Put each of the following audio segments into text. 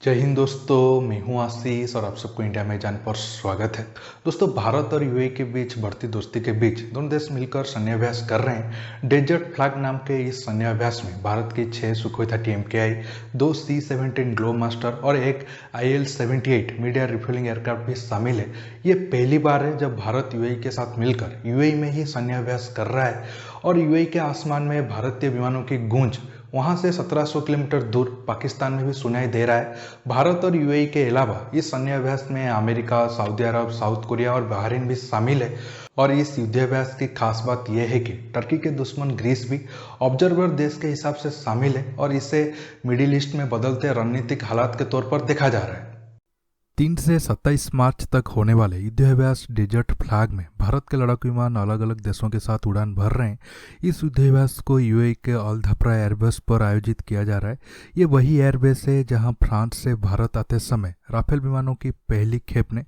जय हिंद दोस्तों, मैं हूं आशीष और आप सबको इंडिया में जाने पर स्वागत है। दोस्तों, भारत और यूएई के बीच बढ़ती दोस्ती के बीच दोनों देश मिलकर सैन्य अभ्यास कर रहे हैं। डेजर्ट फ्लैग नाम के इस सैन्य अभ्यास में भारत की 6 सुखोई 30 MKI, 2 C-17 ग्लोबमास्टर और एक IL-78 मीडिया रिफ्यूलिंग एयरक्राफ्ट भी शामिल है। ये पहली बार है जब भारत यूएई के साथ मिलकर यूएई में ही सैन्य अभ्यास कर रहा है और यूएई के आसमान में भारतीय विमानों की गूंज वहां से 1700 किलोमीटर दूर पाकिस्तान में भी सुनाई दे रहा है। भारत और यूएई के अलावा इस सैन्य अभ्यास में अमेरिका, सऊदी अरब, साउथ कोरिया और बहरीन भी शामिल है। और इस युद्धाभ्यास की खास बात यह है कि टर्की के दुश्मन ग्रीस भी ऑब्जर्वर देश के हिसाब से शामिल है और इसे मिडिल ईस्ट में बदलते रणनीतिक हालात के तौर पर देखा जा रहा है। 3 से 27 मार्च तक होने वाले युद्धाभ्यास डेजर्ट फ्लैग में भारत के लड़ाकू विमान अलग अलग देशों के साथ उड़ान भर रहे हैं। इस युद्धाभ्यास को यूएई के अल धफ्रा एयरबेस पर आयोजित किया जा रहा है। ये वही एयरबेस है जहां फ्रांस से भारत आते समय राफेल विमानों की पहली खेप ने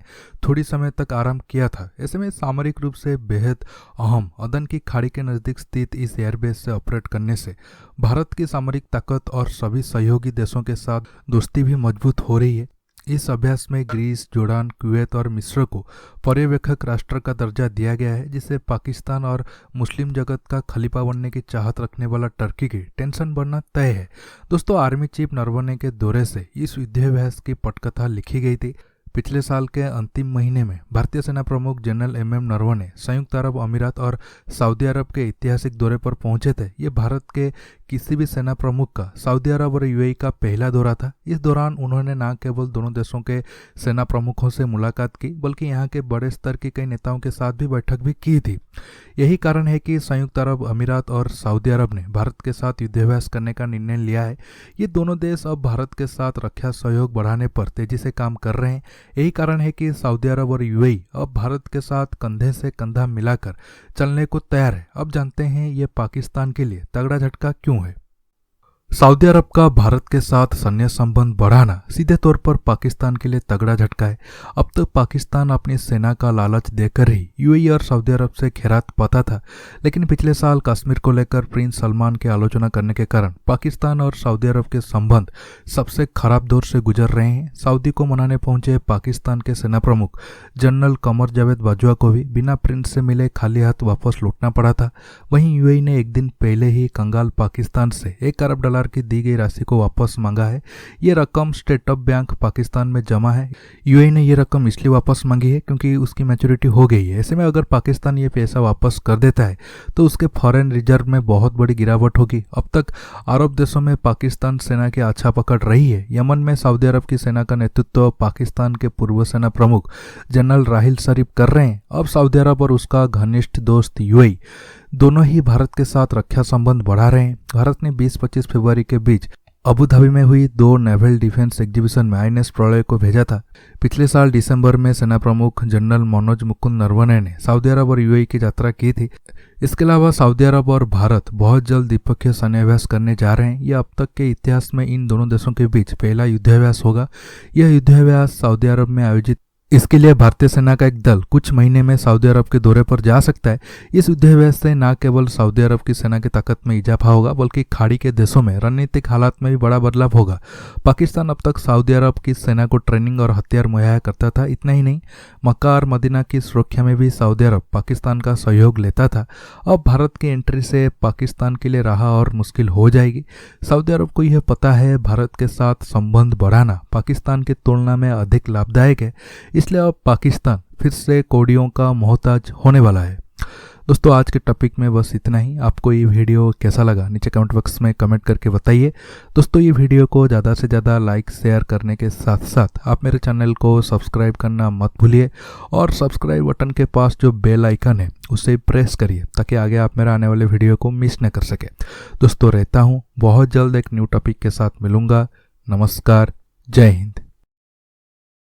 थोड़ी समय तक आराम किया था। ऐसे में सामरिक रूप से बेहद अहम अदन की खाड़ी के नज़दीक स्थित इस एयरबेस से ऑपरेट करने से भारत की सामरिक ताकत और सभी सहयोगी देशों के साथ दोस्ती भी मजबूत हो रही है। इस अभ्यास में ग्रीस, जोर्डान, कुवैत और मिस्र को पर्यवेक्षक राष्ट्र का दर्जा दिया गया है, जिससे पाकिस्तान और मुस्लिम जगत का खलीफा बनने की चाहत रखने वाला टर्की की टेंशन बढ़ना तय है। दोस्तों, आर्मी चीफ नरवणे के दौरे से इस युद्धाभ्यास की पटकथा लिखी गई थी। पिछले साल के अंतिम महीने में भारतीय सेना प्रमुख जनरल MM नरवणे संयुक्त अरब अमीरात और सऊदी अरब के ऐतिहासिक दौरे पर पहुंचे थे। ये भारत के किसी भी सेना प्रमुख का सऊदी अरब और यूएई का पहला दौरा था। इस दौरान उन्होंने न केवल दोनों देशों के सेना प्रमुखों से मुलाकात की, बल्कि यहाँ के बड़े स्तर के कई नेताओं के साथ भी बैठक भी की थी। यही कारण है कि संयुक्त अरब अमीरात और सऊदी अरब ने भारत के साथ युद्धाभ्यास करने का निर्णय लिया है। ये दोनों देश अब भारत के साथ रक्षा सहयोग बढ़ाने पर तेजी से काम कर रहे हैं। यही कारण है कि सऊदी अरब और यूएई अब भारत के साथ कंधे से कंधा मिलाकर चलने को तैयार है। अब जानते हैं ये पाकिस्तान के लिए तगड़ा झटका क्यों है। सऊदी अरब का भारत के साथ सैन्य संबंध बढ़ाना सीधे तौर पर पाकिस्तान के लिए तगड़ा झटका है। अब तक पाकिस्तान अपनी सेना का लालच देकर ही यूएई और सऊदी अरब से खैरात पाता था, लेकिन पिछले साल कश्मीर को लेकर प्रिंस सलमान की आलोचना करने के कारण पाकिस्तान और सऊदी अरब के संबंध सबसे खराब दौर से गुजर रहे हैं। सऊदी को मनाने पहुंचे पाकिस्तान के सेना प्रमुख जनरल कमर जावेद बाजवा को भी बिना प्रिंस से मिले खाली हाथ वापस लौटना पड़ा था। वहीं यूएई ने एक दिन पहले ही कंगाल पाकिस्तान से $1 अरब की दी गई राशि को वापस मांगा है। ये रकम स्टेट ऑफ बैंक पाकिस्तान में जमा है। यूएई ने ये रकम इसलिए वापस मांगी है क्योंकि उसकी मैच्योरिटी हो गई है। ऐसे में अगर पाकिस्तान ये पैसा वापस कर देता है तो उसके फॉरेन रिजर्व में बहुत बड़ी गिरावट होगी। अब तक अरब देशों में पाकिस्तान सेना की अच्छा पकड़ रही है। यमन में सऊदी अरब की सेना का नेतृत्व पाकिस्तान के पूर्व सेना प्रमुख जनरल राहिल शरीफ कर रहे हैं। अब सऊदी अरब और उसका घनिष्ठ दोस्त यूएई दोनों ही भारत के साथ रक्षा संबंध बढ़ा रहे हैं। भारत ने 20-25 फरवरी के बीच अबू धाबी में हुई 2 नेवल डिफेंस एग्जीबिशन में INS प्रलय को भेजा था। पिछले साल दिसंबर में सेना प्रमुख जनरल मनोज मुकुंद नरवणे ने सऊदी अरब और यूएई की यात्रा की थी। इसके अलावा सऊदी अरब और भारत बहुत जल्द द्विपक्षीय सैन्याभ्यास करने जा रहे हैं। यह अब तक के इतिहास में इन दोनों देशों के बीच पहला युद्धाभ्यास होगा। यह युद्धाभ्यास सऊदी अरब में आयोजित इसके लिए भारतीय सेना का एक दल कुछ महीने में सऊदी अरब के दौरे पर जा सकता है। इस युद्धाभ्यास से न केवल सऊदी अरब की सेना की ताकत में इजाफा होगा, बल्कि खाड़ी के देशों में रणनीतिक हालात में भी बड़ा बदलाव होगा। पाकिस्तान अब तक सऊदी अरब की सेना को ट्रेनिंग और हथियार मुहैया करता था। इतना ही नहीं, मक्का और मदीना की सुरक्षा में भी सऊदी अरब पाकिस्तान का सहयोग लेता था। अब भारत की एंट्री से पाकिस्तान के लिए राह और मुश्किल हो जाएगी। सऊदी अरब को यह पता है भारत के साथ संबंध बढ़ाना पाकिस्तान की तुलना में अधिक लाभदायक है, इसलिए अब पाकिस्तान फिर से कौड़ियों का मोहताज होने वाला है। दोस्तों, आज के टॉपिक में बस इतना ही। आपको ये वीडियो कैसा लगा नीचे कमेंट बॉक्स में कमेंट करके बताइए। दोस्तों, ये वीडियो को ज़्यादा से ज़्यादा लाइक शेयर करने के साथ साथ आप मेरे चैनल को सब्सक्राइब करना मत भूलिए और सब्सक्राइब बटन के पास जो बेल आइकन है उसे प्रेस करिए ताकि आगे आप मेरा आने वाले वीडियो को मिस न कर सके। दोस्तों, रहता हूँ, बहुत जल्द एक न्यू टॉपिक के साथ मिलूंगा। नमस्कार, जय हिंद।